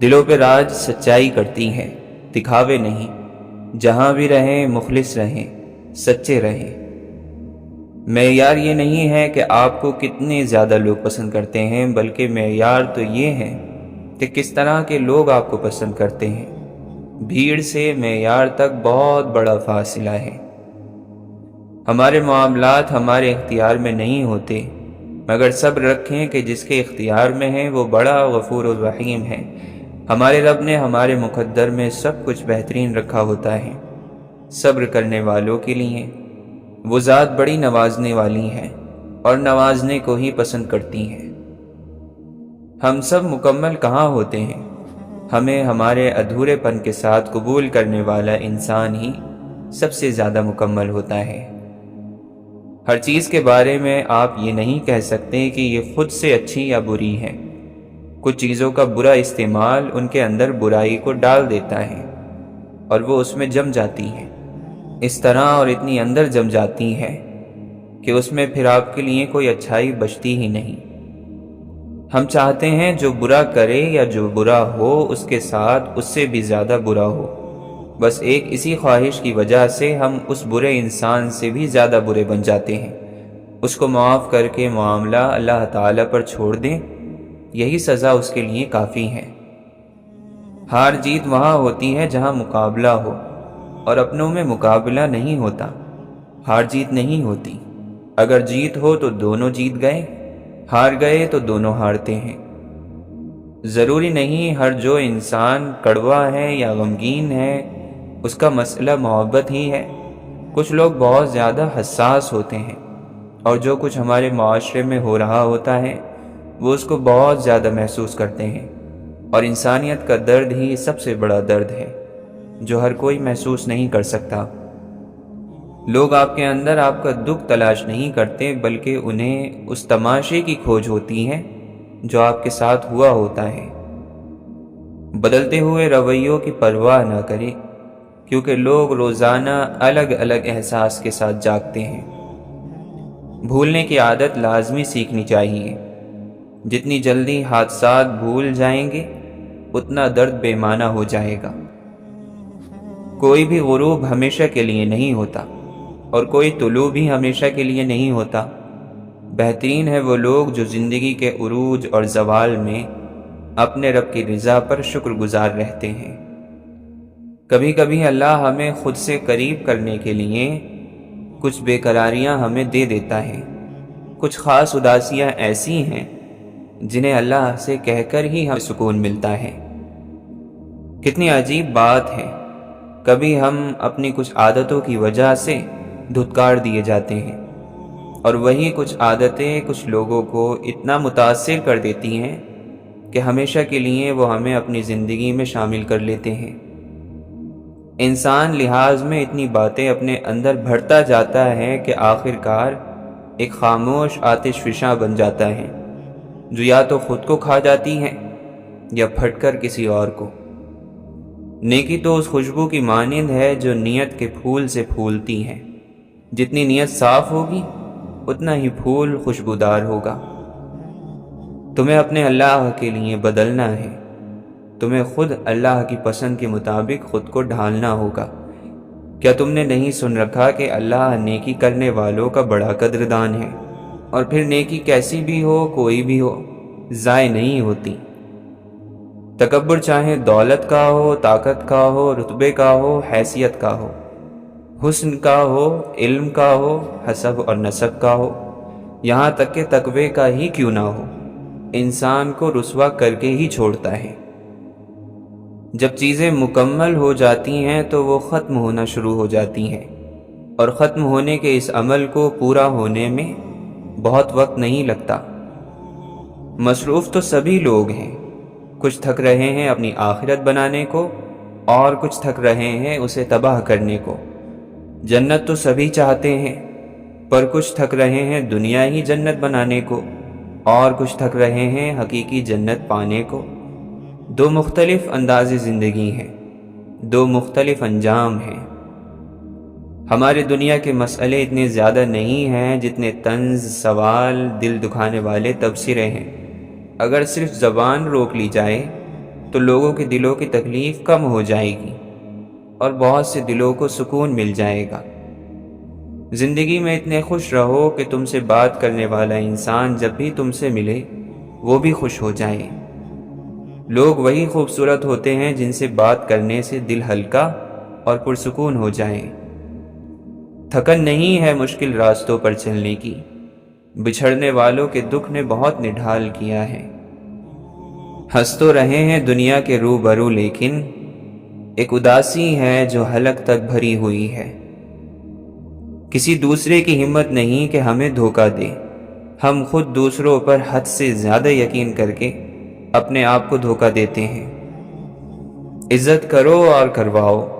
دلوں پہ راج سچائی کرتی ہیں، دکھاوے نہیں، جہاں بھی رہیں مخلص رہیں، سچے رہیں۔ معیار یہ نہیں ہے کہ آپ کو کتنے زیادہ لوگ پسند کرتے ہیں، بلکہ معیار تو یہ ہے کہ کس طرح کے لوگ آپ کو پسند کرتے ہیں۔ بھیڑ سے معیار تک بہت بڑا فاصلہ ہے۔ ہمارے معاملات ہمارے اختیار میں نہیں ہوتے، مگر صبر رکھیں کہ جس کے اختیار میں ہیں وہ بڑا غفور الرحیم ہے۔ ہمارے رب نے ہمارے مقدر میں سب کچھ بہترین رکھا ہوتا ہے، صبر کرنے والوں کے لیے۔ وہ ذات بڑی نوازنے والی ہے اور نوازنے کو ہی پسند کرتی ہیں۔ ہم سب مکمل کہاں ہوتے ہیں؟ ہمیں ہمارے ادھورے پن کے ساتھ قبول کرنے والا انسان ہی سب سے زیادہ مکمل ہوتا ہے۔ ہر چیز کے بارے میں آپ یہ نہیں کہہ سکتے کہ یہ خود سے اچھی یا بری ہے۔ کچھ چیزوں کا برا استعمال ان کے اندر برائی کو ڈال دیتا ہے اور وہ اس میں جم جاتی ہیں، اس طرح اور اتنی اندر جم جاتی ہے کہ اس میں پھر آپ کے لیے کوئی اچھائی بچتی ہی نہیں۔ ہم چاہتے ہیں جو برا کرے یا جو برا ہو اس کے ساتھ اس سے بھی زیادہ برا ہو۔ بس ایک اسی خواہش کی وجہ سے ہم اس برے انسان سے بھی زیادہ برے بن جاتے ہیں۔ اس کو معاف کر کے معاملہ اللہ تعالیٰ پر چھوڑ دیں، یہی سزا اس کے لیے کافی ہے۔ ہار جیت وہاں ہوتی ہے جہاں مقابلہ ہو، اور اپنوں میں مقابلہ نہیں ہوتا، ہار جیت نہیں ہوتی۔ اگر جیت ہو تو دونوں جیت گئے، ہار گئے تو دونوں ہارتے ہیں۔ ضروری نہیں ہر جو انسان کڑوا ہے یا غمگین ہے اس کا مسئلہ محبت ہی ہے۔ کچھ لوگ بہت زیادہ حساس ہوتے ہیں، اور جو کچھ ہمارے معاشرے میں ہو رہا ہوتا ہے وہ اس کو بہت زیادہ محسوس کرتے ہیں، اور انسانیت کا درد ہی سب سے بڑا درد ہے جو ہر کوئی محسوس نہیں کر سکتا۔ لوگ آپ کے اندر آپ کا دکھ تلاش نہیں کرتے، بلکہ انہیں اس تماشے کی کھوج ہوتی ہے جو آپ کے ساتھ ہوا ہوتا ہے۔ بدلتے ہوئے رویوں کی پرواہ نہ کریں، کیونکہ لوگ روزانہ الگ الگ احساس کے ساتھ جاگتے ہیں۔ بھولنے کی عادت لازمی سیکھنی چاہیے۔ جتنی جلدی حادثات بھول جائیں گے اتنا درد بے معنی ہو جائے گا۔ کوئی بھی غروب ہمیشہ کے لیے نہیں ہوتا، اور کوئی طلوع بھی ہمیشہ کے لیے نہیں ہوتا۔ بہترین ہے وہ لوگ جو زندگی کے عروج اور زوال میں اپنے رب کی رضا پر شکر گزار رہتے ہیں۔ کبھی کبھی اللہ ہمیں خود سے قریب کرنے کے لیے کچھ بے قراریاں ہمیں دے دیتا ہے۔ کچھ خاص اداسیاں ایسی ہیں جنہیں اللہ سے کہہ کر ہی ہمیں سکون ملتا ہے۔ کتنی عجیب بات ہے، کبھی ہم اپنی کچھ عادتوں کی وجہ سے دھتکار دیے جاتے ہیں، اور وہی کچھ عادتیں کچھ لوگوں کو اتنا متاثر کر دیتی ہیں کہ ہمیشہ کے لیے وہ ہمیں اپنی زندگی میں شامل کر لیتے ہیں۔ انسان لحاظ میں اتنی باتیں اپنے اندر بھرتا جاتا ہے کہ آخر کار ایک خاموش آتش فشاں بن جاتا ہے، جو یا تو خود کو کھا جاتی ہے یا پھٹ کر کسی اور کو۔ نیکی تو اس خوشبو کی مانند ہے جو نیت کے پھول سے پھولتی ہے۔ جتنی نیت صاف ہوگی اتنا ہی پھول خوشبودار ہوگا۔ تمہیں اپنے اللہ کے لیے بدلنا ہے، تمہیں خود اللہ کی پسند کے مطابق خود کو ڈھالنا ہوگا۔ کیا تم نے نہیں سن رکھا کہ اللہ نیکی کرنے والوں کا بڑا قدردان ہے؟ اور پھر نیکی کیسی بھی ہو، کوئی بھی ہو، ضائع نہیں ہوتی۔ تکبر چاہے دولت کا ہو، طاقت کا ہو، رتبے کا ہو، حیثیت کا ہو، حسن کا ہو، علم کا ہو، حسب اور نسب کا ہو، یہاں تک کہ تقوی کا ہی کیوں نہ ہو، انسان کو رسوا کر کے ہی چھوڑتا ہے۔ جب چیزیں مکمل ہو جاتی ہیں تو وہ ختم ہونا شروع ہو جاتی ہیں، اور ختم ہونے کے اس عمل کو پورا ہونے میں بہت وقت نہیں لگتا۔ مصروف تو سبھی لوگ ہیں، کچھ تھک رہے ہیں اپنی آخرت بنانے کو، اور کچھ تھک رہے ہیں اسے تباہ کرنے کو۔ جنت تو سبھی چاہتے ہیں، پر کچھ تھک رہے ہیں دنیا ہی جنت بنانے کو، اور کچھ تھک رہے ہیں حقیقی جنت پانے کو۔ دو مختلف انداز زندگی ہیں، دو مختلف انجام ہیں۔ ہمارے دنیا کے مسئلے اتنے زیادہ نہیں ہیں جتنے طنز، سوال، دل دکھانے والے تبصرے ہیں۔ اگر صرف زبان روک لی جائے تو لوگوں کے دلوں کی تکلیف کم ہو جائے گی اور بہت سے دلوں کو سکون مل جائے گا۔ زندگی میں اتنے خوش رہو کہ تم سے بات کرنے والا انسان جب بھی تم سے ملے وہ بھی خوش ہو جائے۔ لوگ وہی خوبصورت ہوتے ہیں جن سے بات کرنے سے دل ہلکا اور پرسکون ہو جائے۔ تھکن نہیں ہے مشکل راستوں پر چلنے کی، بچھڑنے والوں کے دکھ نے بہت نڈھال کیا ہے۔ ہنس تو رہے ہیں دنیا کے روبرو، لیکن ایک اداسی ہے جو حلق تک بھری ہوئی ہے۔ کسی دوسرے کی ہمت نہیں کہ ہمیں دھوکہ دے، ہم خود دوسروں پر حد سے زیادہ یقین کر کے اپنے آپ کو دھوکہ دیتے ہیں۔ عزت کرو اور کرواؤ،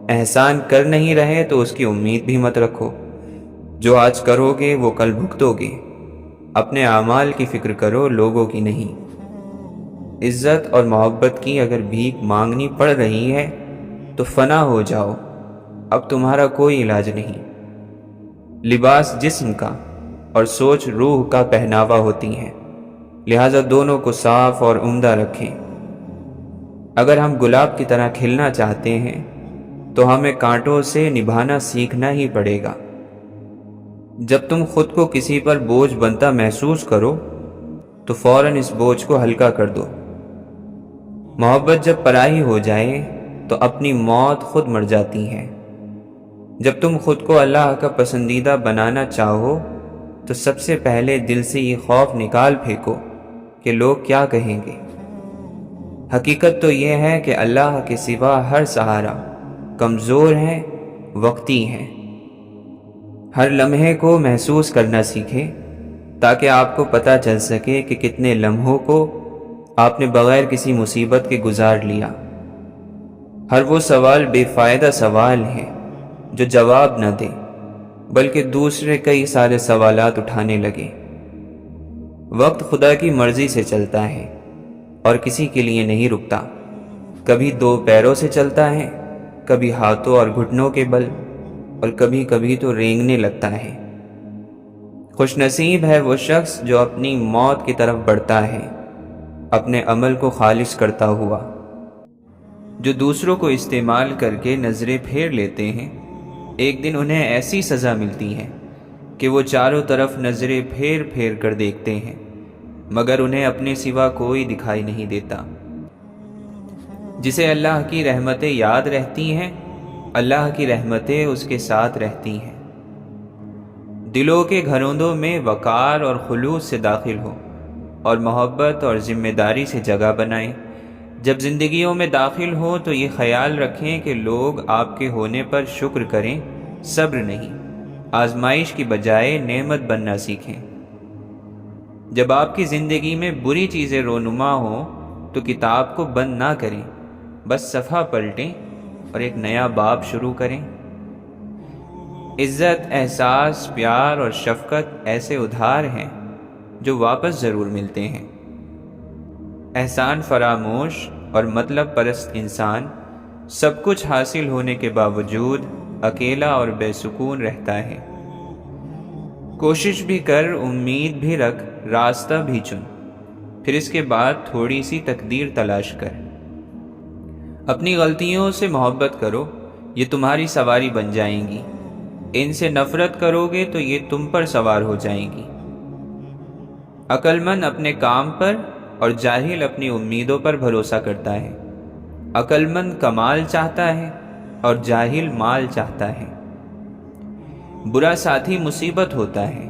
احسان کر نہیں رہے تو اس کی امید بھی مت رکھو۔ جو آج کرو گے وہ کل بھگتو گے۔ اپنے اعمال کی فکر کرو، لوگوں کی نہیں۔ عزت اور محبت کی اگر بھیک مانگنی پڑ رہی ہے تو فنا ہو جاؤ، اب تمہارا کوئی علاج نہیں۔ لباس جسم کا اور سوچ روح کا پہناوا ہوتی ہیں، لہذا دونوں کو صاف اور عمدہ رکھیں۔ اگر ہم گلاب کی طرح کھلنا چاہتے ہیں تو ہمیں کانٹوں سے نبھانا سیکھنا ہی پڑے گا۔ جب تم خود کو کسی پر بوجھ بنتا محسوس کرو تو فوراً اس بوجھ کو ہلکا کر دو۔ محبت جب پرائی ہو جائے تو اپنی موت خود مر جاتی ہے۔ جب تم خود کو اللہ کا پسندیدہ بنانا چاہو تو سب سے پہلے دل سے یہ خوف نکال پھینکو کہ لوگ کیا کہیں گے۔ حقیقت تو یہ ہے کہ اللہ کے سوا ہر سہارا کمزور ہے، وقتی ہے۔ ہر لمحے کو محسوس کرنا سیکھے تاکہ آپ کو پتہ چل سکے کہ کتنے لمحوں کو آپ نے بغیر کسی مصیبت کے گزار لیا۔ ہر وہ سوال بے فائدہ سوال ہے جو جواب نہ دے بلکہ دوسرے کئی سارے سوالات اٹھانے لگے۔ وقت خدا کی مرضی سے چلتا ہے اور کسی کے لیے نہیں رکتا۔ کبھی دو پیروں سے چلتا ہے، کبھی ہاتھوں اور گھٹنوں کے بل، اور کبھی کبھی تو رینگنے لگتا ہے۔ خوش نصیب ہے وہ شخص جو اپنی موت کی طرف بڑھتا ہے، اپنے عمل کو خالص کرتا ہوا۔ جو دوسروں کو استعمال کر کے نظریں پھیر لیتے ہیں، ایک دن انہیں ایسی سزا ملتی ہے کہ وہ چاروں طرف نظریں پھیر پھیر کر دیکھتے ہیں مگر انہیں اپنے سوا کوئی دکھائی نہیں دیتا۔ جسے اللہ کی رحمتیں یاد رہتی ہیں، اللہ کی رحمتیں اس کے ساتھ رہتی ہیں۔ دلوں کے گھروندوں میں وقار اور خلوص سے داخل ہو اور محبت اور ذمہ داری سے جگہ بنائیں۔ جب زندگیوں میں داخل ہو تو یہ خیال رکھیں کہ لوگ آپ کے ہونے پر شکر کریں، صبر نہیں، آزمائش کی بجائے نعمت بننا سیکھیں۔ جب آپ کی زندگی میں بری چیزیں رونما ہوں تو کتاب کو بند نہ کریں، بس صفحہ پلٹیں اور ایک نیا باب شروع کریں۔ عزت، احساس، پیار اور شفقت ایسے ادھار ہیں جو واپس ضرور ملتے ہیں۔ احسان فراموش اور مطلب پرست انسان سب کچھ حاصل ہونے کے باوجود اکیلا اور بے سکون رہتا ہے۔ کوشش بھی کر، امید بھی رکھ، راستہ بھی چن، پھر اس کے بعد تھوڑی سی تقدیر تلاش کر۔ اپنی غلطیوں سے محبت کرو، یہ تمہاری سواری بن جائیں گی۔ ان سے نفرت کرو گے تو یہ تم پر سوار ہو جائیں گی۔ عقل مند اپنے کام پر اور جاہل اپنی امیدوں پر بھروسہ کرتا ہے۔ عقل مند کمال چاہتا ہے اور جاہل مال چاہتا ہے۔ برا ساتھی مصیبت ہوتا ہے،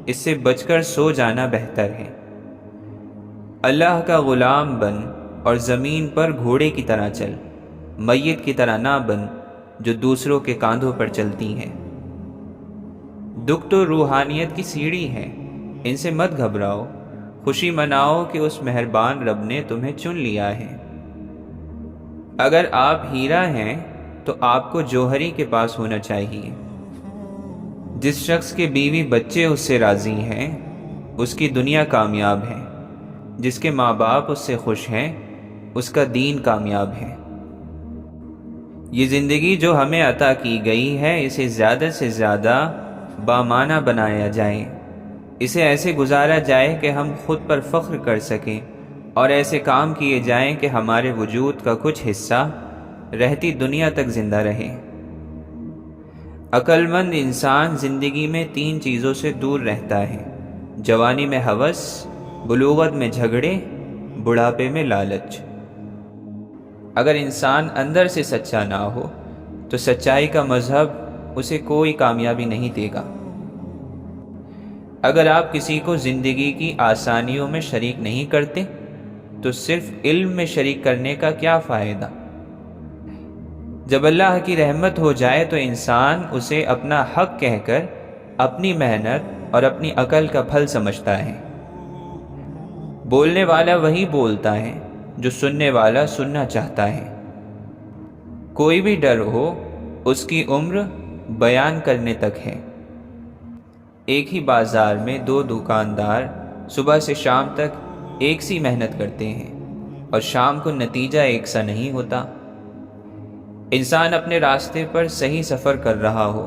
اس سے بچ کر سو جانا بہتر ہے۔ اللہ کا غلام بن اور زمین پر گھوڑے کی طرح چل، میت کی طرح نہ بن جو دوسروں کے کاندھوں پر چلتی ہیں۔ دکھ تو روحانیت کی سیڑھی ہے، ان سے مت گھبراؤ، خوشی مناؤ کہ اس مہربان رب نے تمہیں چن لیا ہے۔ اگر آپ ہیرا ہیں تو آپ کو جوہری کے پاس ہونا چاہیے۔ جس شخص کے بیوی بچے اس سے راضی ہیں، اس کی دنیا کامیاب ہے۔ جس کے ماں باپ اس سے خوش ہیں، اس کا دین کامیاب ہے۔ یہ زندگی جو ہمیں عطا کی گئی ہے، اسے زیادہ سے زیادہ بامعنی بنایا جائے، اسے ایسے گزارا جائے کہ ہم خود پر فخر کر سکیں اور ایسے کام کیے جائیں کہ ہمارے وجود کا کچھ حصہ رہتی دنیا تک زندہ رہے۔ عقل مند انسان زندگی میں 3 چیزوں سے دور رہتا ہے: جوانی میں ہوس، بلوغت میں جھگڑے، بڑھاپے میں لالچ۔ اگر انسان اندر سے سچا نہ ہو تو سچائی کا مذہب اسے کوئی کامیابی نہیں دے گا۔ اگر آپ کسی کو زندگی کی آسانیوں میں شریک نہیں کرتے تو صرف علم میں شریک کرنے کا کیا فائدہ؟ جب اللہ کی رحمت ہو جائے تو انسان اسے اپنا حق کہہ کر اپنی محنت اور اپنی عقل کا پھل سمجھتا ہے۔ بولنے والا وہی بولتا ہے جو سننے والا سننا چاہتا ہے۔ کوئی بھی ڈر ہو، اس کی عمر بیان کرنے تک ہے۔ ایک ہی بازار میں 2 دکاندار صبح سے شام تک ایک سی محنت کرتے ہیں اور شام کو نتیجہ ایک سا نہیں ہوتا۔ انسان اپنے راستے پر صحیح سفر کر رہا ہو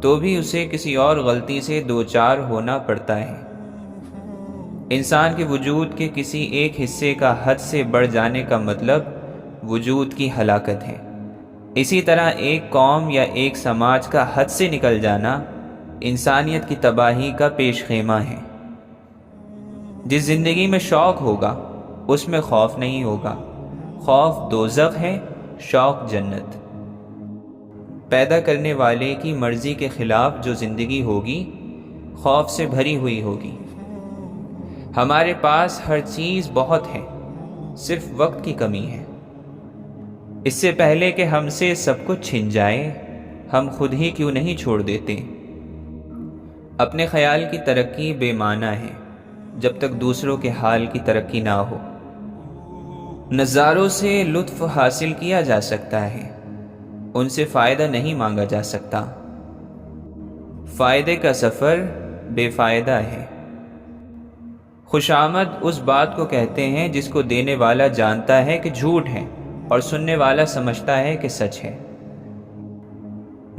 تو بھی اسے کسی اور غلطی سے دوچار ہونا پڑتا ہے۔ انسان کے وجود کے کسی ایک حصے کا حد سے بڑھ جانے کا مطلب وجود کی ہلاکت ہے۔ اسی طرح ایک قوم یا ایک سماج کا حد سے نکل جانا انسانیت کی تباہی کا پیش خیمہ ہے۔ جس زندگی میں شوق ہوگا اس میں خوف نہیں ہوگا۔ خوف دوزخ ہے، شوق جنت۔ پیدا کرنے والے کی مرضی کے خلاف جو زندگی ہوگی خوف سے بھری ہوئی ہوگی۔ ہمارے پاس ہر چیز بہت ہے، صرف وقت کی کمی ہے۔ اس سے پہلے کہ ہم سے سب کچھ چھن جائے، ہم خود ہی کیوں نہیں چھوڑ دیتے؟ اپنے خیال کی ترقی بے معنی ہے جب تک دوسروں کے حال کی ترقی نہ ہو۔ نظاروں سے لطف حاصل کیا جا سکتا ہے، ان سے فائدہ نہیں مانگا جا سکتا۔ فائدے کا سفر بے فائدہ ہے۔ خوشامد اس بات کو کہتے ہیں جس کو دینے والا جانتا ہے کہ جھوٹ ہے اور سننے والا سمجھتا ہے کہ سچ ہے۔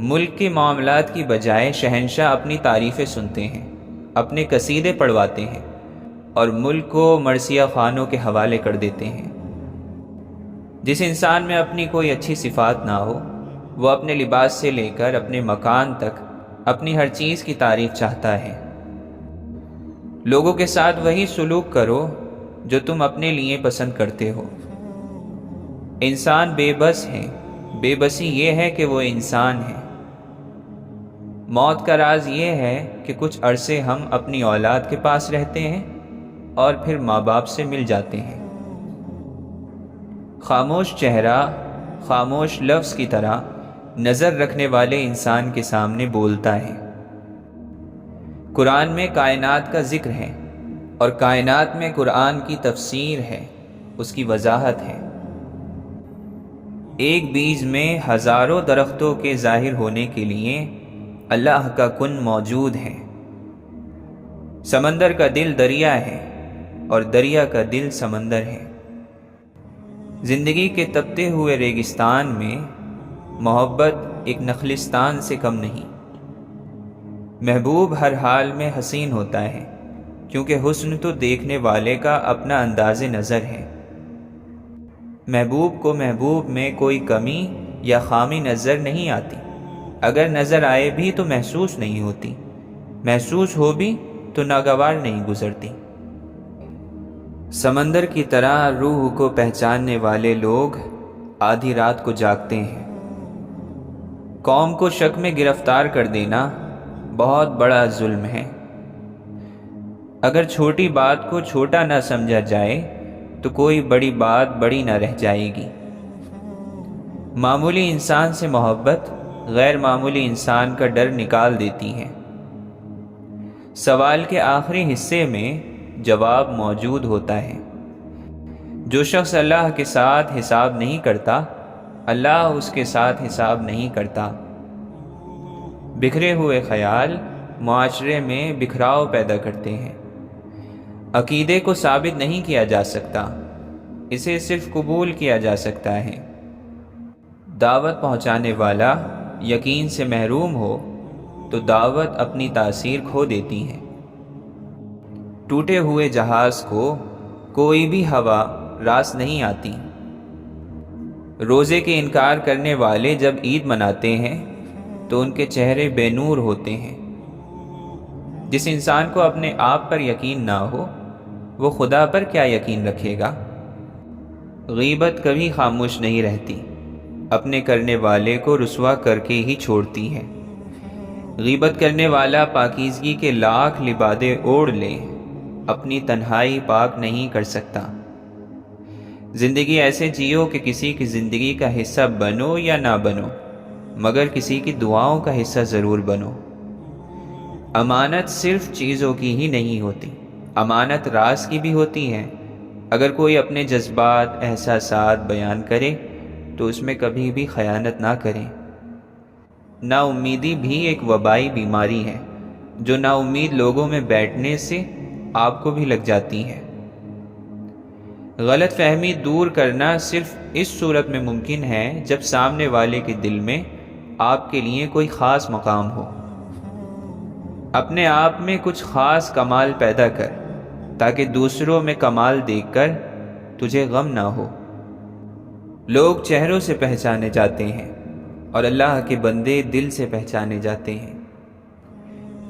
ملک کے معاملات کی بجائے شہنشاہ اپنی تعریفیں سنتے ہیں، اپنے قصیدے پڑھواتے ہیں اور ملک کو مرثیہ خوانوں کے حوالے کر دیتے ہیں۔ جس انسان میں اپنی کوئی اچھی صفات نہ ہو، وہ اپنے لباس سے لے کر اپنے مکان تک اپنی ہر چیز کی تعریف چاہتا ہے۔ لوگوں کے ساتھ وہی سلوک کرو جو تم اپنے لیے پسند کرتے ہو۔ انسان بے بس ہے، بے بسی یہ ہے کہ وہ انسان ہے۔ موت کا راز یہ ہے کہ کچھ عرصے ہم اپنی اولاد کے پاس رہتے ہیں اور پھر ماں باپ سے مل جاتے ہیں۔ خاموش چہرہ خاموش لفظ کی طرح نظر رکھنے والے انسان کے سامنے بولتا ہے۔ قرآن میں کائنات کا ذکر ہے اور کائنات میں قرآن کی تفسیر ہے، اس کی وضاحت ہے۔ ایک بیج میں ہزاروں درختوں کے ظاہر ہونے کے لیے اللہ کا کن موجود ہے۔ سمندر کا دل دریا ہے اور دریا کا دل سمندر ہے۔ زندگی کے تپتے ہوئے ریگستان میں محبت ایک نخلستان سے کم نہیں۔ محبوب ہر حال میں حسین ہوتا ہے کیونکہ حسن تو دیکھنے والے کا اپنا انداز نظر ہے۔ محبوب کو محبوب میں کوئی کمی یا خامی نظر نہیں آتی، اگر نظر آئے بھی تو محسوس نہیں ہوتی، محسوس ہو بھی تو ناگوار نہیں گزرتی۔ سمندر کی طرح روح کو پہچاننے والے لوگ آدھی رات کو جاگتے ہیں۔ قوم کو شک میں گرفتار کر دینا بہت بڑا ظلم ہے۔ اگر چھوٹی بات کو چھوٹا نہ سمجھا جائے تو کوئی بڑی بات بڑی نہ رہ جائے گی۔ معمولی انسان سے محبت غیر معمولی انسان کا ڈر نکال دیتی ہے۔ سوال کے آخری حصے میں جواب موجود ہوتا ہے۔ جو شخص اللہ کے ساتھ حساب نہیں کرتا، اللہ اس کے ساتھ حساب نہیں کرتا۔ بکھرے ہوئے خیال معاشرے میں بکھراؤ پیدا کرتے ہیں۔ عقیدے کو ثابت نہیں کیا جا سکتا، اسے صرف قبول کیا جا سکتا ہے۔ دعوت پہنچانے والا یقین سے محروم ہو تو دعوت اپنی تاثیر کھو دیتی ہے۔ ٹوٹے ہوئے جہاز کو کوئی بھی ہوا راس نہیں آتی۔ روزے کے انکار کرنے والے جب عید مناتے ہیں تو ان کے چہرے بے نور ہوتے ہیں۔ جس انسان کو اپنے آپ پر یقین نہ ہو وہ خدا پر کیا یقین رکھے گا؟ غیبت کبھی خاموش نہیں رہتی، اپنے کرنے والے کو رسوا کر کے ہی چھوڑتی ہے۔ غیبت کرنے والا پاکیزگی کے لاکھ لبادے اوڑھ لے، اپنی تنہائی پاک نہیں کر سکتا۔ زندگی ایسے جیو کہ کسی کی زندگی کا حصہ بنو یا نہ بنو، مگر کسی کی دعاؤں کا حصہ ضرور بنو۔ امانت صرف چیزوں کی ہی نہیں ہوتی، امانت راز کی بھی ہوتی ہے۔ اگر کوئی اپنے جذبات، احساسات بیان کرے تو اس میں کبھی بھی خیانت نہ کریں۔ نا امیدی بھی ایک وبائی بیماری ہے جو نا امید لوگوں میں بیٹھنے سے آپ کو بھی لگ جاتی ہے۔ غلط فہمی دور کرنا صرف اس صورت میں ممکن ہے جب سامنے والے کے دل میں آپ کے لیے کوئی خاص مقام ہو۔ اپنے آپ میں کچھ خاص کمال پیدا کر تاکہ دوسروں میں کمال دیکھ کر تجھے غم نہ ہو۔ لوگ چہروں سے پہچانے جاتے ہیں اور اللہ کے بندے دل سے پہچانے جاتے ہیں۔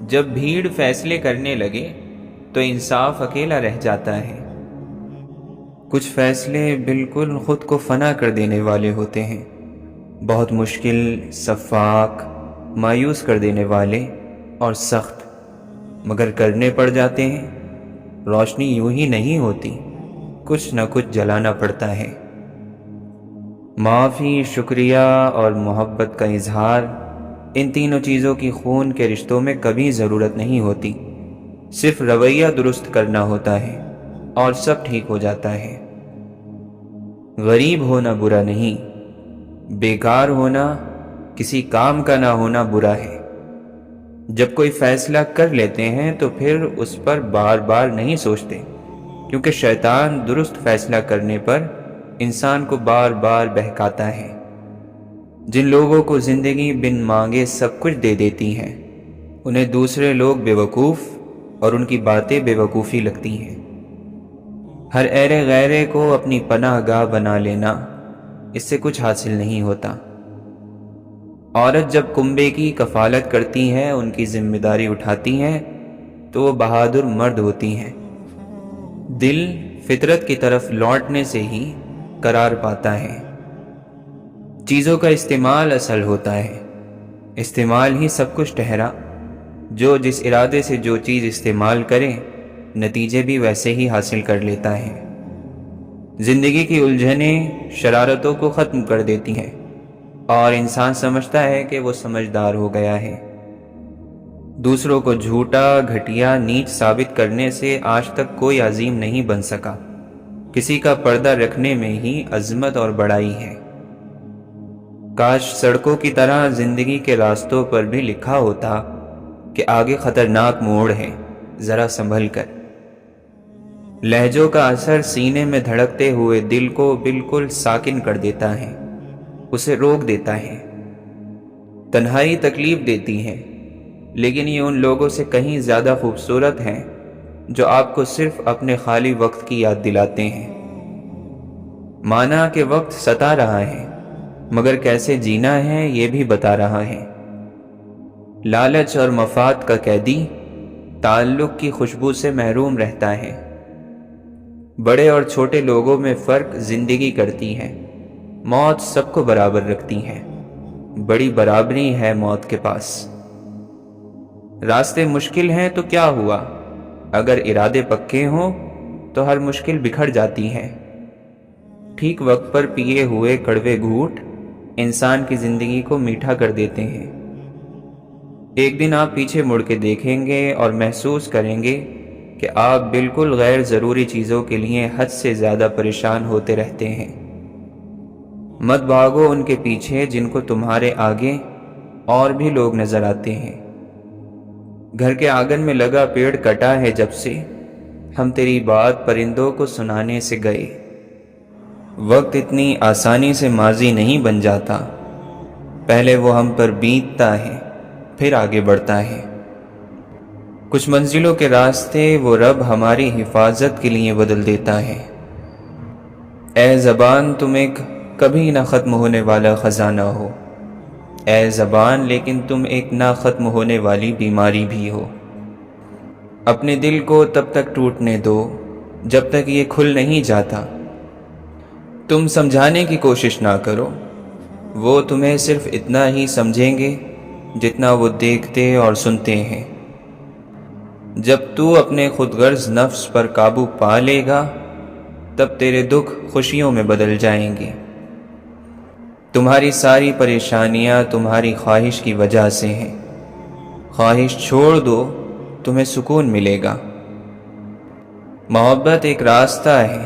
جب بھیڑ فیصلے کرنے لگے تو انصاف اکیلا رہ جاتا ہے۔ کچھ فیصلے بالکل خود کو فنا کر دینے والے ہوتے ہیں، بہت مشکل، شفاق، مایوس کر دینے والے اور سخت، مگر کرنے پڑ جاتے ہیں۔ روشنی یوں ہی نہیں ہوتی، کچھ نہ کچھ جلانا پڑتا ہے۔ معافی، شکریہ اور محبت کا اظہار، ان تینوں چیزوں کی خون کے رشتوں میں کبھی ضرورت نہیں ہوتی۔ صرف رویہ درست کرنا ہوتا ہے اور سب ٹھیک ہو جاتا ہے۔ غریب ہونا برا نہیں، بیکار ہونا، کسی کام کا نہ ہونا برا ہے۔ جب کوئی فیصلہ کر لیتے ہیں تو پھر اس پر بار بار نہیں سوچتے، کیونکہ شیطان درست فیصلہ کرنے پر انسان کو بار بار بہکاتا ہے۔ جن لوگوں کو زندگی بن مانگے سب کچھ دے دیتی ہے، انہیں دوسرے لوگ بیوقوف اور ان کی باتیں بیوقوفی لگتی ہیں۔ ہر ایرے غیرے کو اپنی پناہ گاہ بنا لینا، اس سے کچھ حاصل نہیں ہوتا۔ عورت جب کنبے کی کفالت کرتی ہے، ان کی ذمہ داری اٹھاتی ہے تو وہ بہادر مرد ہوتی ہیں۔ دل فطرت کی طرف لوٹنے سے ہی قرار پاتا ہے۔ چیزوں کا استعمال اصل ہوتا ہے، استعمال ہی سب کچھ ٹھہرا۔ جو جس ارادے سے جو چیز استعمال کرے، نتیجے بھی ویسے ہی حاصل کر لیتا ہے۔ زندگی کی الجھنیں شرارتوں کو ختم کر دیتی ہیں اور انسان سمجھتا ہے کہ وہ سمجھدار ہو گیا ہے۔ دوسروں کو جھوٹا، گھٹیا، نیچ ثابت کرنے سے آج تک کوئی عظیم نہیں بن سکا۔ کسی کا پردہ رکھنے میں ہی عظمت اور بڑائی ہے۔ کاش سڑکوں کی طرح زندگی کے راستوں پر بھی لکھا ہوتا کہ آگے خطرناک موڑ ہے، ذرا سنبھل کر۔ لہجوں کا اثر سینے میں دھڑکتے ہوئے دل کو بالکل ساکن کر دیتا ہے، اسے روک دیتا ہے۔ تنہائی تکلیف دیتی ہے، لیکن یہ ان لوگوں سے کہیں زیادہ خوبصورت ہیں جو آپ کو صرف اپنے خالی وقت کی یاد دلاتے ہیں۔ مانا کہ وقت ستا رہا ہے، مگر کیسے جینا ہے یہ بھی بتا رہا ہے۔ لالچ اور مفاد کا قیدی تعلق کی خوشبو سے محروم رہتا ہے۔ بڑے اور چھوٹے لوگوں میں فرق زندگی کرتی ہے۔ موت سب کو برابر رکھتی ہے، بڑی برابری ہے موت کے پاس۔ راستے مشکل ہیں تو کیا ہوا، اگر ارادے پکے ہوں تو ہر مشکل بکھر جاتی ہے۔ ٹھیک وقت پر پیے ہوئے کڑوے گھونٹ انسان کی زندگی کو میٹھا کر دیتے ہیں۔ ایک دن آپ پیچھے مڑ کے دیکھیں گے اور محسوس کریں گے کہ آپ بالکل غیر ضروری چیزوں کے لیے حد سے زیادہ پریشان ہوتے رہتے ہیں۔ مت بھاگو ان کے پیچھے جن کو تمہارے آگے اور بھی لوگ نظر آتے ہیں۔ گھر کے آنگن میں لگا پیڑ کٹا ہے جب سے ہم تیری بات پرندوں کو سنانے سے گئے۔ وقت اتنی آسانی سے ماضی نہیں بن جاتا، پہلے وہ ہم پر بیتتا ہے پھر آگے بڑھتا ہے۔ کچھ منزلوں کے راستے وہ رب ہماری حفاظت کے لیے بدل دیتا ہے۔ اے زبان تم ایک کبھی نہ ختم ہونے والا خزانہ ہو، اے زبان لیکن تم ایک نہ ختم ہونے والی بیماری بھی ہو۔ اپنے دل کو تب تک ٹوٹنے دو جب تک یہ کھل نہیں جاتا۔ تم سمجھانے کی کوشش نہ کرو، وہ تمہیں صرف اتنا ہی سمجھیں گے جتنا وہ دیکھتے اور سنتے ہیں۔ جب تو اپنے خود غرض نفس پر قابو پا لے گا تب تیرے دکھ خوشیوں میں بدل جائیں گے۔ تمہاری ساری پریشانیاں تمہاری خواہش کی وجہ سے ہیں۔ خواہش چھوڑ دو، تمہیں سکون ملے گا۔ محبت ایک راستہ ہے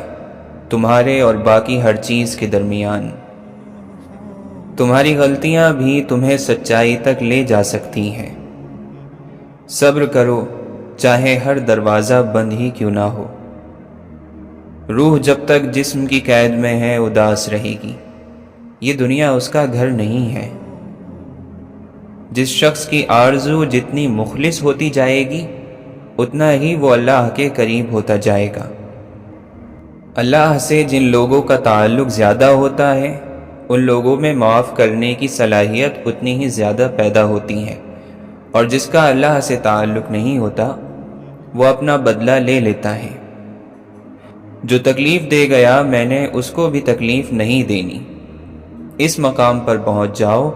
تمہارے اور باقی ہر چیز کے درمیان۔ تمہاری غلطیاں بھی تمہیں سچائی تک لے جا سکتی ہیں۔ صبر کرو چاہے ہر دروازہ بند ہی کیوں نہ ہو۔ روح جب تک جسم کی قید میں ہے اداس رہے گی، یہ دنیا اس کا گھر نہیں ہے۔ جس شخص کی آرزو جتنی مخلص ہوتی جائے گی اتنا ہی وہ اللہ کے قریب ہوتا جائے گا۔ اللہ سے جن لوگوں کا تعلق زیادہ ہوتا ہے ان لوگوں میں معاف کرنے کی صلاحیت اتنی ہی زیادہ پیدا ہوتی ہے، اور جس کا اللہ سے تعلق نہیں ہوتا وہ اپنا بدلہ لے لیتا ہے۔ جو تکلیف دے گیا میں نے اس کو بھی تکلیف نہیں دینی۔ اس مقام پر پہنچ جاؤ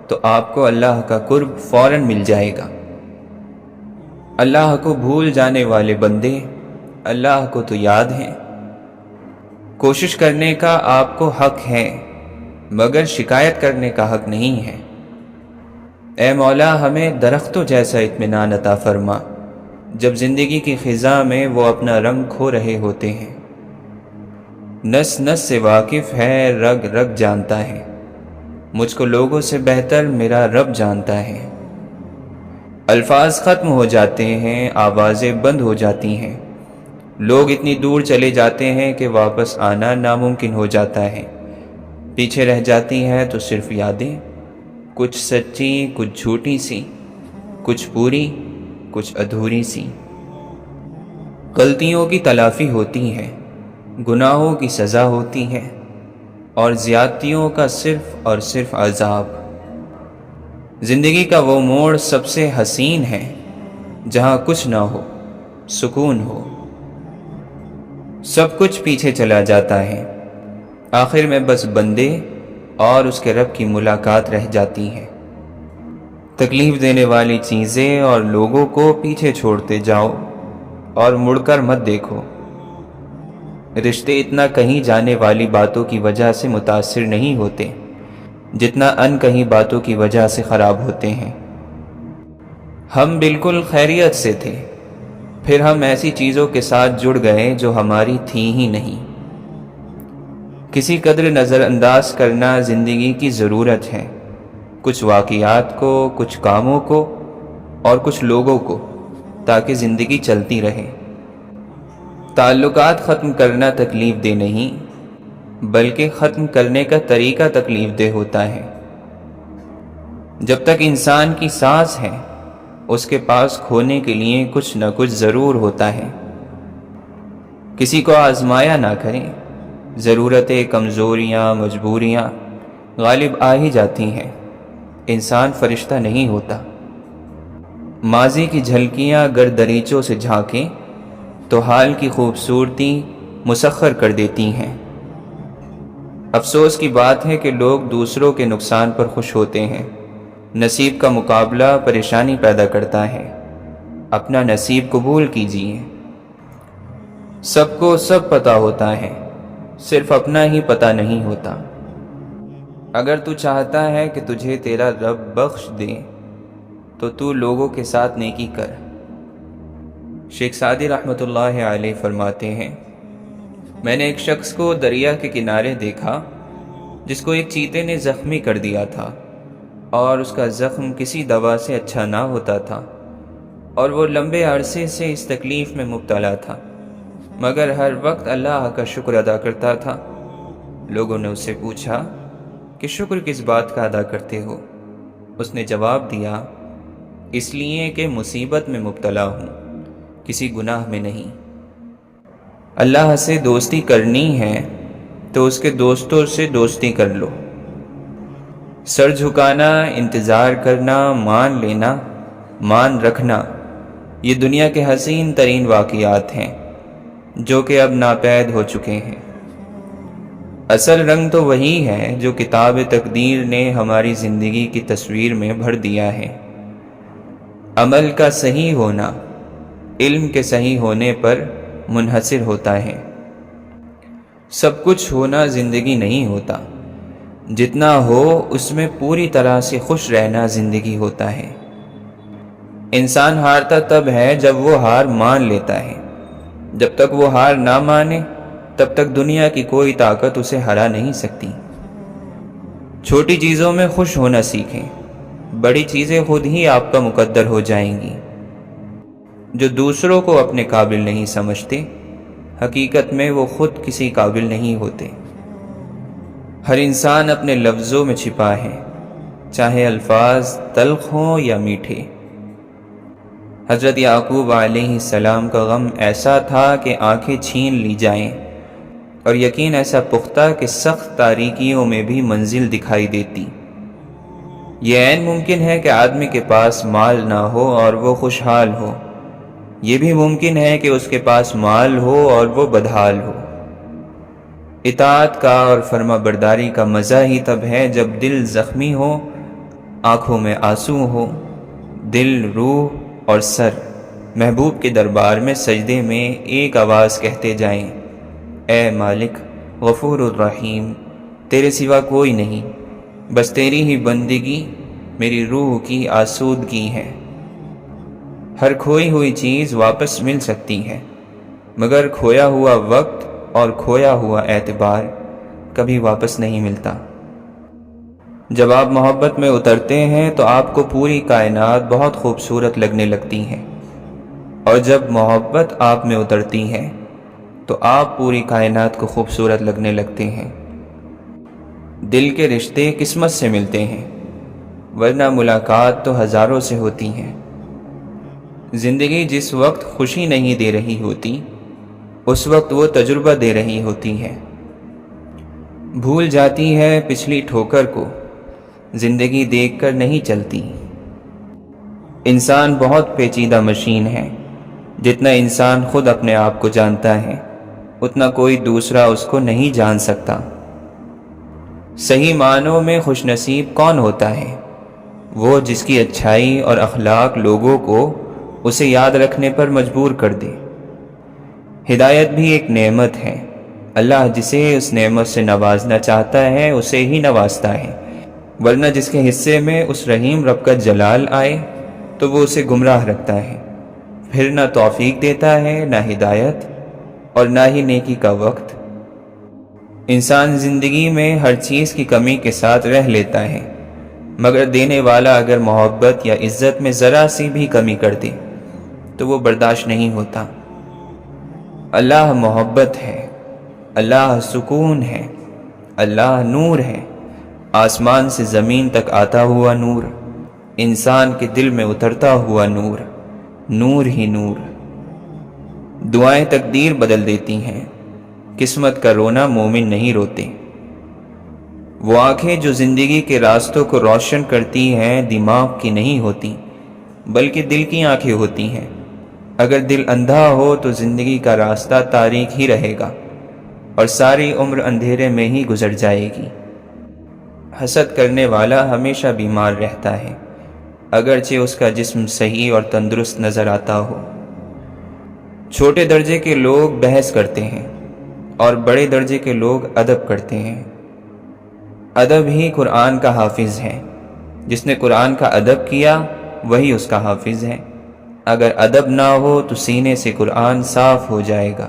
تو آپ کو اللہ کا قرب فوراً مل جائے گا۔ اللہ کو بھول جانے والے بندے اللہ کو تو یاد ہیں۔ کوشش کرنے کا آپ کو حق ہے مگر شکایت کرنے کا حق نہیں ہے۔ اے مولا ہمیں درختوں جیسا اطمینان عطا فرما جب زندگی کی خزاں میں وہ اپنا رنگ کھو رہے ہوتے ہیں۔ نس نس سے واقف ہے، رگ رگ جانتا ہے، مجھ کو لوگوں سے بہتر میرا رب جانتا ہے۔ الفاظ ختم ہو جاتے ہیں، آوازیں بند ہو جاتی ہیں، لوگ اتنی دور چلے جاتے ہیں کہ واپس آنا ناممکن ہو جاتا ہے۔ پیچھے رہ جاتی ہیں تو صرف یادیں، کچھ سچی کچھ جھوٹی سی، کچھ پوری کچھ ادھوری سی۔ غلطیوں کی تلافی ہوتی ہے، گناہوں کی سزا ہوتی ہے، اور زیادتیوں کا صرف اور صرف عذاب۔ زندگی کا وہ موڑ سب سے حسین ہے جہاں کچھ نہ ہو، سکون ہو۔ سب کچھ پیچھے چلا جاتا ہے، آخر میں بس بندے اور اس کے رب کی ملاقات رہ جاتی ہے۔ تکلیف دینے والی چیزیں اور لوگوں کو پیچھے چھوڑتے جاؤ اور مڑ کر مت دیکھو۔ رشتے اتنا کہیں جانے والی باتوں کی وجہ سے متاثر نہیں ہوتے جتنا ان کہیں باتوں کی وجہ سے خراب ہوتے ہیں۔ ہم بالکل خیریت سے تھے، پھر ہم ایسی چیزوں کے ساتھ جڑ گئے جو ہماری تھی ہی نہیں۔ کسی قدر نظر انداز کرنا زندگی کی ضرورت ہے، کچھ واقعات کو، کچھ کاموں کو اور کچھ لوگوں کو، تاکہ زندگی چلتی رہے۔ تعلقات ختم کرنا تکلیف دہ نہیں بلکہ ختم کرنے کا طریقہ تکلیف دہ ہوتا ہے۔ جب تک انسان کی سانس ہے اس کے پاس کھونے کے لیے کچھ نہ کچھ ضرور ہوتا ہے۔ کسی کو آزمایا نہ کریں، ضرورتیں، کمزوریاں، مجبوریاں غالب آ ہی جاتی ہیں، انسان فرشتہ نہیں ہوتا۔ ماضی کی جھلکیاں اگر دریچوں سے جھانکیں تو حال کی خوبصورتی مسخر کر دیتی ہیں۔ افسوس کی بات ہے کہ لوگ دوسروں کے نقصان پر خوش ہوتے ہیں۔ نصیب کا مقابلہ پریشانی پیدا کرتا ہے، اپنا نصیب قبول کیجیے۔ سب کو سب پتہ ہوتا ہے، صرف اپنا ہی پتہ نہیں ہوتا۔ اگر تو چاہتا ہے کہ تجھے تیرا رب بخش دے تو تو لوگوں کے ساتھ نیکی کر۔ شیخ سعدی رحمۃ اللہ علیہ فرماتے ہیں، میں نے ایک شخص کو دریا کے کنارے دیکھا جس کو ایک چیتے نے زخمی کر دیا تھا، اور اس کا زخم کسی دوا سے اچھا نہ ہوتا تھا، اور وہ لمبے عرصے سے اس تکلیف میں مبتلا تھا، مگر ہر وقت اللہ کا شکر ادا کرتا تھا۔ لوگوں نے اس سے پوچھا کہ شکر کس بات کا ادا کرتے ہو؟ اس نے جواب دیا اس لیے کہ مصیبت میں مبتلا ہوں، کسی گناہ میں نہیں۔ اللہ سے دوستی کرنی ہے تو اس کے دوستوں سے دوستی کر لو۔ سر جھکانا، انتظار کرنا، مان لینا، مان رکھنا، یہ دنیا کے حسین ترین واقعات ہیں جو کہ اب ناپید ہو چکے ہیں۔ اصل رنگ تو وہی ہے جو کتاب تقدیر نے ہماری زندگی کی تصویر میں بھر دیا ہے۔ عمل کا صحیح ہونا علم کے صحیح ہونے پر منحصر ہوتا ہے۔ سب کچھ ہونا زندگی نہیں ہوتا، جتنا ہو اس میں پوری طرح سے خوش رہنا زندگی ہوتا ہے۔ انسان ہارتا تب ہے جب وہ ہار مان لیتا ہے۔ جب تک وہ ہار نہ مانے تب تک دنیا کی کوئی طاقت اسے ہرا نہیں سکتی۔ چھوٹی چیزوں میں خوش ہونا سیکھیں، بڑی چیزیں خود ہی آپ کا مقدر ہو جائیں گی۔ جو دوسروں کو اپنے قابل نہیں سمجھتے، حقیقت میں وہ خود کسی قابل نہیں ہوتے۔ ہر انسان اپنے لفظوں میں چھپا ہے، چاہے الفاظ تلخ ہوں یا میٹھے۔ حضرت یعقوب علیہ السلام کا غم ایسا تھا کہ آنکھیں چھین لی جائیں، اور یقین ایسا پختہ کہ سخت تاریکیوں میں بھی منزل دکھائی دیتی۔ یہ عین ممکن ہے کہ آدمی کے پاس مال نہ ہو اور وہ خوشحال ہو، یہ بھی ممکن ہے کہ اس کے پاس مال ہو اور وہ بدحال ہو۔ اطاعت کا اور فرما برداری کا مزہ ہی تب ہے جب دل زخمی ہو، آنکھوں میں آنسو ہو، دل، روح اور سر محبوب کے دربار میں سجدے میں ایک آواز کہتے جائیں، اے مالک غفور الرحیم، تیرے سوا کوئی نہیں، بس تیری ہی بندگی میری روح کی آسودگی ہے۔ ہر کھوئی ہوئی چیز واپس مل سکتی ہے، مگر کھویا ہوا وقت اور کھویا ہوا اعتبار کبھی واپس نہیں ملتا۔ جب آپ محبت میں اترتے ہیں تو آپ کو پوری کائنات بہت خوبصورت لگنے لگتی ہے، اور جب محبت آپ میں اترتی ہے تو آپ پوری کائنات کو خوبصورت لگنے لگتے ہیں۔ دل کے رشتے قسمت سے ملتے ہیں، ورنہ ملاقات تو ہزاروں سے ہوتی ہیں۔ زندگی جس وقت خوشی نہیں دے رہی ہوتی، اس وقت وہ تجربہ دے رہی ہوتی ہے۔ بھول جاتی ہے پچھلی ٹھوکر کو، زندگی دیکھ کر نہیں چلتی۔ انسان بہت پیچیدہ مشین ہے، جتنا انسان خود اپنے آپ کو جانتا ہے اتنا کوئی دوسرا اس کو نہیں جان سکتا۔ صحیح معنوں میں خوش نصیب کون ہوتا ہے؟ وہ جس کی اچھائی اور اخلاق لوگوں کو اسے یاد رکھنے پر مجبور کر دے۔ ہدایت بھی ایک نعمت ہے، اللہ جسے اس نعمت سے نوازنا چاہتا ہے اسے ہی نوازتا ہے، ورنہ جس کے حصے میں اس رحیم رب کا جلال آئے تو وہ اسے گمراہ رکھتا ہے، پھر نہ توفیق دیتا ہے، نہ ہدایت اور نہ ہی نیکی کا وقت۔ انسان زندگی میں ہر چیز کی کمی کے ساتھ رہ لیتا ہے، مگر دینے والا اگر محبت یا عزت میں ذرا سی بھی کمی کر دے تو وہ برداشت نہیں ہوتا۔ اللہ محبت ہے، اللہ سکون ہے، اللہ نور ہے، آسمان سے زمین تک آتا ہوا نور، انسان کے دل میں اترتا ہوا نور، نور ہی نور۔ دعائیں تقدیر بدل دیتی ہیں، قسمت کا رونا مومن نہیں روتے۔ وہ آنکھیں جو زندگی کے راستوں کو روشن کرتی ہیں دماغ کی نہیں ہوتی، بلکہ دل کی آنکھیں ہوتی ہیں۔ اگر دل اندھا ہو تو زندگی کا راستہ تاریک ہی رہے گا اور ساری عمر اندھیرے میں ہی گزر جائے گی۔ حسد کرنے والا ہمیشہ بیمار رہتا ہے، اگرچہ اس کا جسم صحیح اور تندرست نظر آتا ہو۔ چھوٹے درجے کے لوگ بحث کرتے ہیں اور بڑے درجے کے لوگ ادب کرتے ہیں۔ ادب ہی قرآن کا حافظ ہے، جس نے قرآن کا ادب کیا وہی اس کا حافظ ہے۔ اگر ادب نہ ہو تو سینے سے قرآن صاف ہو جائے گا۔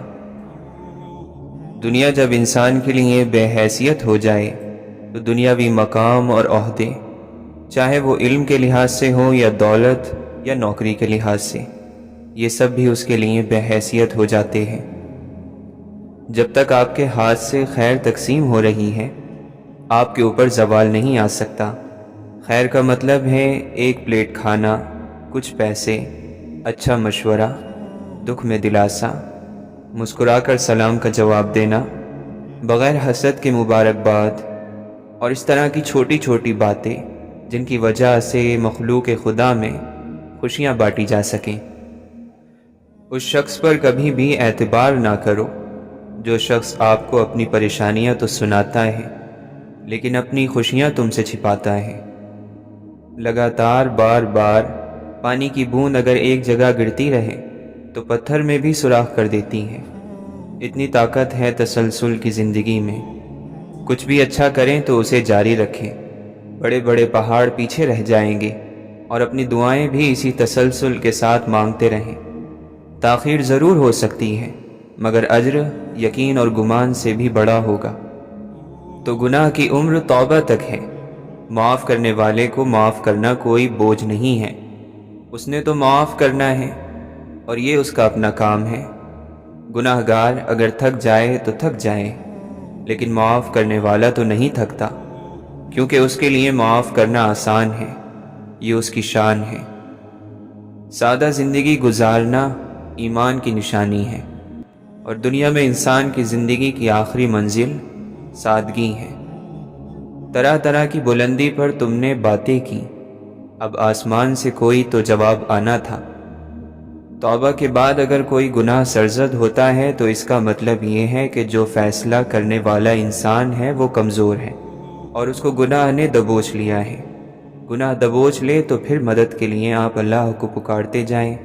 دنیا جب انسان کے لیے بے حیثیت ہو جائے تو دنیاوی مقام اور عہدے، چاہے وہ علم کے لحاظ سے ہو یا دولت یا نوکری کے لحاظ سے، یہ سب بھی اس کے لیے بے حیثیت ہو جاتے ہیں۔ جب تک آپ کے ہاتھ سے خیر تقسیم ہو رہی ہے، آپ کے اوپر زوال نہیں آ سکتا۔ خیر کا مطلب ہے ایک پلیٹ کھانا، کچھ پیسے، اچھا مشورہ، دکھ میں دلاسا، مسکرا کر سلام کا جواب دینا، بغیر حسد کے مبارکباد، اور اس طرح کی چھوٹی چھوٹی باتیں جن کی وجہ سے مخلوق خدا میں خوشیاں بانٹی جا سکیں۔ اس شخص پر کبھی بھی اعتبار نہ کرو جو شخص آپ کو اپنی پریشانیاں تو سناتا ہے لیکن اپنی خوشیاں تم سے چھپاتا ہے۔ لگاتار بار بار پانی کی بوند اگر ایک جگہ گرتی رہے تو پتھر میں بھی سوراخ کر دیتی ہے۔ اتنی طاقت ہے تسلسل کی زندگی میں۔ کچھ بھی اچھا کریں تو اسے جاری رکھیں۔ بڑے بڑے پہاڑ پیچھے رہ جائیں گے اور اپنی دعائیں بھی اسی تسلسل کے ساتھ مانگتے رہیں۔ تاخیر ضرور ہو سکتی ہے مگر اجر یقین اور گمان سے بھی بڑا ہوگا۔ تو گناہ کی عمر توبہ تک ہے۔ معاف کرنے والے کو معاف کرنا کوئی بوجھ نہیں ہے، اس نے تو معاف کرنا ہے اور یہ اس کا اپنا کام ہے۔ گناہ گار اگر تھک جائے تو تھک جائے لیکن معاف کرنے والا تو نہیں تھکتا، کیونکہ اس کے لیے معاف کرنا آسان ہے، یہ اس کی شان ہے۔ سادہ زندگی گزارنا ایمان کی نشانی ہے اور دنیا میں انسان کی زندگی کی آخری منزل سادگی ہے۔ طرح طرح کی بلندی پر تم نے باتیں کی، اب آسمان سے کوئی تو جواب آنا تھا۔ توبہ کے بعد اگر کوئی گناہ سرزد ہوتا ہے تو اس کا مطلب یہ ہے کہ جو فیصلہ کرنے والا انسان ہے وہ کمزور ہے اور اس کو گناہ نے دبوچ لیا ہے۔ گناہ دبوچ لے تو پھر مدد کے لیے آپ اللہ کو پکارتے جائیں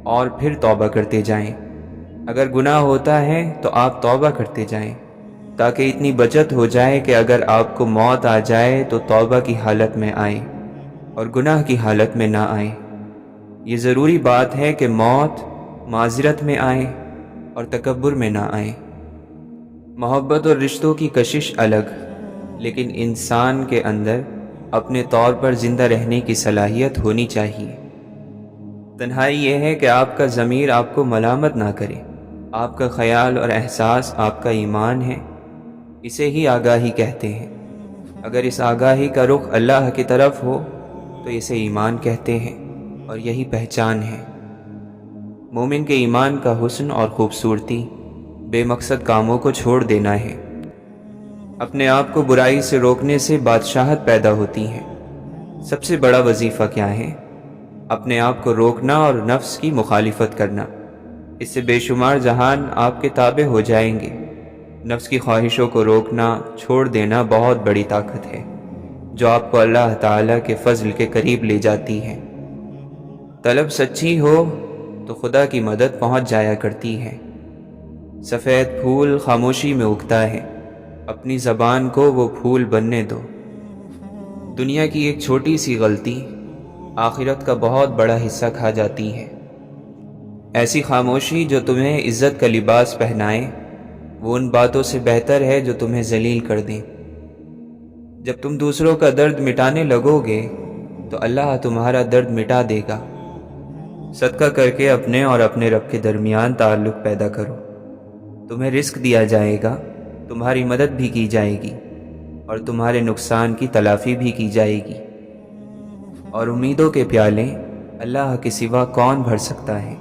اور پھر توبہ کرتے جائیں۔ اگر گناہ ہوتا ہے تو آپ توبہ کرتے جائیں تاکہ اتنی بچت ہو جائے کہ اگر آپ کو موت آ جائے تو توبہ کی حالت میں آئیں اور گناہ کی حالت میں نہ آئیں۔ یہ ضروری بات ہے کہ موت معذرت میں آئے اور تکبر میں نہ آئے۔ محبت اور رشتوں کی کشش الگ، لیکن انسان کے اندر اپنے طور پر زندہ رہنے کی صلاحیت ہونی چاہیے۔ تنہائی یہ ہے کہ آپ کا ضمیر آپ کو ملامت نہ کرے، آپ کا خیال اور احساس آپ کا ایمان ہے، اسے ہی آگاہی کہتے ہیں۔ اگر اس آگاہی کا رخ اللہ کی طرف ہو تو اسے ایمان کہتے ہیں اور یہی پہچان ہے۔ مومن کے ایمان کا حسن اور خوبصورتی بے مقصد کاموں کو چھوڑ دینا ہے۔ اپنے آپ کو برائی سے روکنے سے بادشاہت پیدا ہوتی ہے۔ سب سے بڑا وظیفہ کیا ہے؟ اپنے آپ کو روکنا اور نفس کی مخالفت کرنا۔ اس سے بے شمار جہان آپ کے تابع ہو جائیں گے۔ نفس کی خواہشوں کو روکنا، چھوڑ دینا بہت بڑی طاقت ہے جو آپ کو اللہ تعالیٰ کے فضل کے قریب لے جاتی ہے۔ طلب سچی ہو تو خدا کی مدد پہنچ جایا کرتی ہے۔ سفید پھول خاموشی میں اگتا ہے، اپنی زبان کو وہ پھول بننے دو۔ دنیا کی ایک چھوٹی سی غلطی آخرت کا بہت بڑا حصہ کھا جاتی ہے۔ ایسی خاموشی جو تمہیں عزت کا لباس پہنائے وہ ان باتوں سے بہتر ہے جو تمہیں ذلیل کر دیں۔ جب تم دوسروں کا درد مٹانے لگو گے تو اللہ تمہارا درد مٹا دے گا۔ صدقہ کر کے اپنے اور اپنے رب کے درمیان تعلق پیدا کرو، تمہیں رزق دیا جائے گا، تمہاری مدد بھی کی جائے گی اور تمہارے نقصان کی تلافی بھی کی جائے گی۔ اور امیدوں کے پیالے اللہ کے سوا کون بھر سکتا ہے؟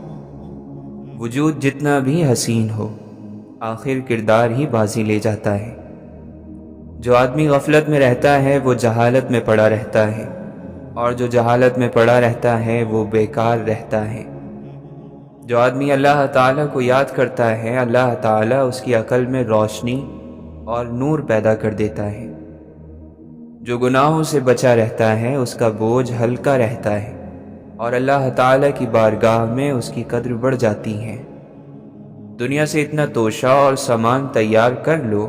وجود جتنا بھی حسین ہو، آخر کردار ہی بازی لے جاتا ہے۔ جو آدمی غفلت میں رہتا ہے وہ جہالت میں پڑا رہتا ہے، اور جو جہالت میں پڑا رہتا ہے وہ بیکار رہتا ہے۔ جو آدمی اللہ تعالیٰ کو یاد کرتا ہے، اللہ تعالیٰ اس کی عقل میں روشنی اور نور پیدا کر دیتا ہے۔ جو گناہوں سے بچا رہتا ہے اس کا بوجھ ہلکا رہتا ہے اور اللہ تعالیٰ کی بارگاہ میں اس کی قدر بڑھ جاتی ہے۔ دنیا سے اتنا توشہ اور سامان تیار کر لو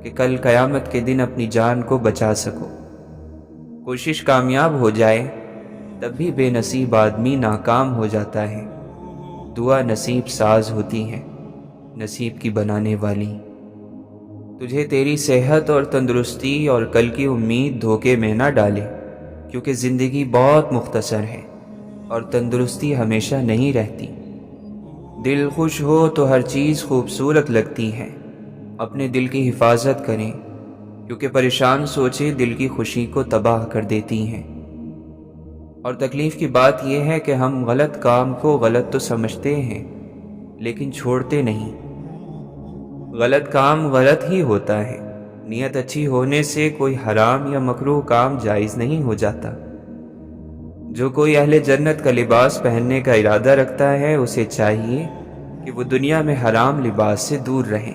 کہ کل قیامت کے دن اپنی جان کو بچا سکو۔ کوشش کامیاب ہو جائے تب بھی بے نصیب آدمی ناکام ہو جاتا ہے۔ دعا نصیب ساز ہوتی ہے، نصیب کی بنانے والی۔ تجھے تیری صحت اور تندرستی اور کل کی امید دھوکے میں نہ ڈالے، کیونکہ زندگی بہت مختصر ہے اور تندرستی ہمیشہ نہیں رہتی۔ دل خوش ہو تو ہر چیز خوبصورت لگتی ہے۔ اپنے دل کی حفاظت کریں، کیونکہ پریشان سوچیں دل کی خوشی کو تباہ کر دیتی ہیں۔ اور تکلیف کی بات یہ ہے کہ ہم غلط کام کو غلط تو سمجھتے ہیں لیکن چھوڑتے نہیں۔ غلط کام غلط ہی ہوتا ہے، نیت اچھی ہونے سے کوئی حرام یا مکروہ کام جائز نہیں ہو جاتا۔ جو کوئی اہل جنت کا لباس پہننے کا ارادہ رکھتا ہے اسے چاہیے کہ وہ دنیا میں حرام لباس سے دور رہیں۔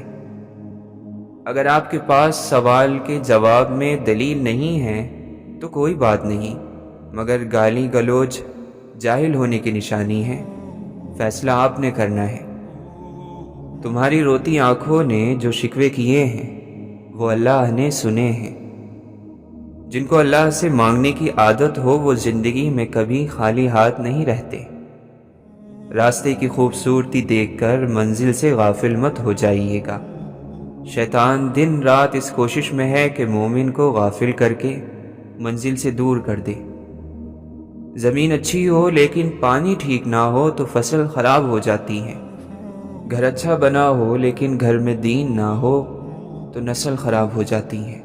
اگر آپ کے پاس سوال کے جواب میں دلیل نہیں ہے تو کوئی بات نہیں، مگر گالی گلوچ جاہل ہونے کی نشانی ہے۔ فیصلہ آپ نے کرنا ہے۔ تمہاری روتی آنکھوں نے جو شکوے کیے ہیں وہ اللہ نے سنے ہیں۔ جن کو اللہ سے مانگنے کی عادت ہو وہ زندگی میں کبھی خالی ہاتھ نہیں رہتے۔ راستے کی خوبصورتی دیکھ کر منزل سے غافل مت ہو جائیے گا۔ شیطان دن رات اس کوشش میں ہے کہ مومن کو غافل کر کے منزل سے دور کر دے۔ زمین اچھی ہو لیکن پانی ٹھیک نہ ہو تو فصل خراب ہو جاتی ہے۔ گھر اچھا بنا ہو لیکن گھر میں دین نہ ہو تو نسل خراب ہو جاتی ہے۔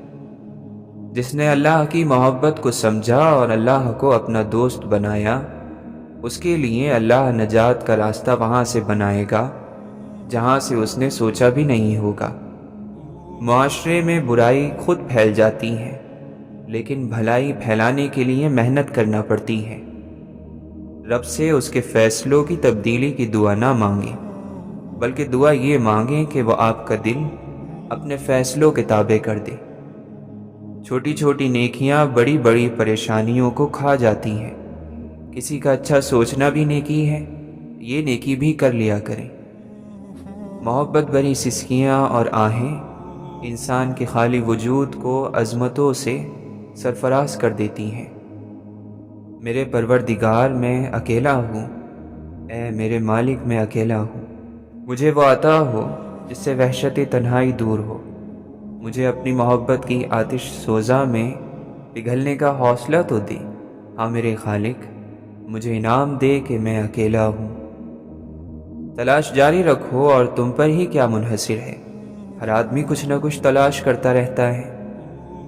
جس نے اللہ کی محبت کو سمجھا اور اللہ کو اپنا دوست بنایا، اس کے لیے اللہ نجات کا راستہ وہاں سے بنائے گا جہاں سے اس نے سوچا بھی نہیں ہوگا۔ معاشرے میں برائی خود پھیل جاتی ہے لیکن بھلائی پھیلانے کے لیے محنت کرنا پڑتی ہے۔ رب سے اس کے فیصلوں کی تبدیلی کی دعا نہ مانگیں، بلکہ دعا یہ مانگیں کہ وہ آپ کا دل اپنے فیصلوں کے تابع کر دے۔ چھوٹی چھوٹی نیکیاں بڑی بڑی پریشانیوں کو کھا جاتی ہیں۔ کسی کا اچھا سوچنا بھی نیکی ہے، یہ نیکی بھی کر لیا کریں۔ محبت بھری سسکیاں اور آہیں انسان کے خالی وجود کو عظمتوں سے سرفراز کر دیتی ہیں۔ میرے پروردگار میں اکیلا ہوں، اے میرے مالک میں اکیلا ہوں۔ مجھے وہ عطا ہو جس سے وحشت تنہائی دور ہو۔ مجھے اپنی محبت کی آتش سوزاں میں پگھلنے کا حوصلہ تو دے۔ ہاں میرے خالق، مجھے انعام دے کہ میں اکیلا ہوں۔ تلاش جاری رکھو اور تم پر ہی کیا منحصر ہے۔ ہر آدمی کچھ نہ کچھ تلاش کرتا رہتا ہے۔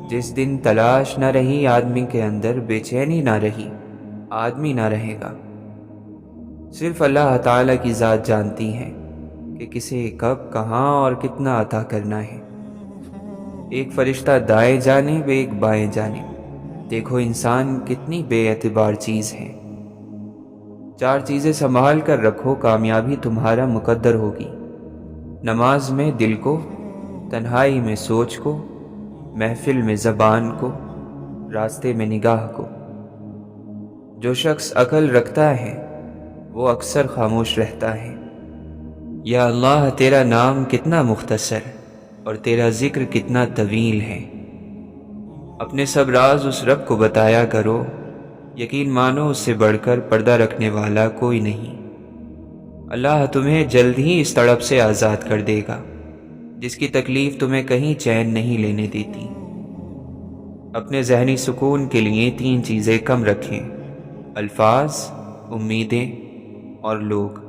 جس دن تلاش نہ رہی آدمی کے اندر، بے چینی نہ رہی، آدمی نہ رہے گا۔ صرف اللہ تعالیٰ کی ذات جانتی ہے کہ کسے کب کہاں اور کتنا عطا کرنا ہے۔ ایک فرشتہ دائیں جانب ایک بائیں جانب، دیکھو انسان کتنی بے اعتبار چیز ہے۔ 4 چیزیں سنبھال کر رکھو، کامیابی تمہارا مقدر ہوگی۔ نماز میں دل کو، تنہائی میں سوچ کو، محفل میں زبان کو، راستے میں نگاہ کو۔ جو شخص عقل رکھتا ہے وہ اکثر خاموش رہتا ہے۔ یا اللہ، تیرا نام کتنا مختصر اور تیرا ذکر کتنا طویل ہے۔ اپنے سب راز اس رب کو بتایا کرو، یقین مانو اس سے بڑھ کر پردہ رکھنے والا کوئی نہیں۔ اللہ تمہیں جلد ہی اس تڑپ سے آزاد کر دے گا جس کی تکلیف تمہیں کہیں چین نہیں لینے دیتی۔ اپنے ذہنی سکون کے لیے 3 چیزیں کم رکھیں: الفاظ، امیدیں اور لوگ۔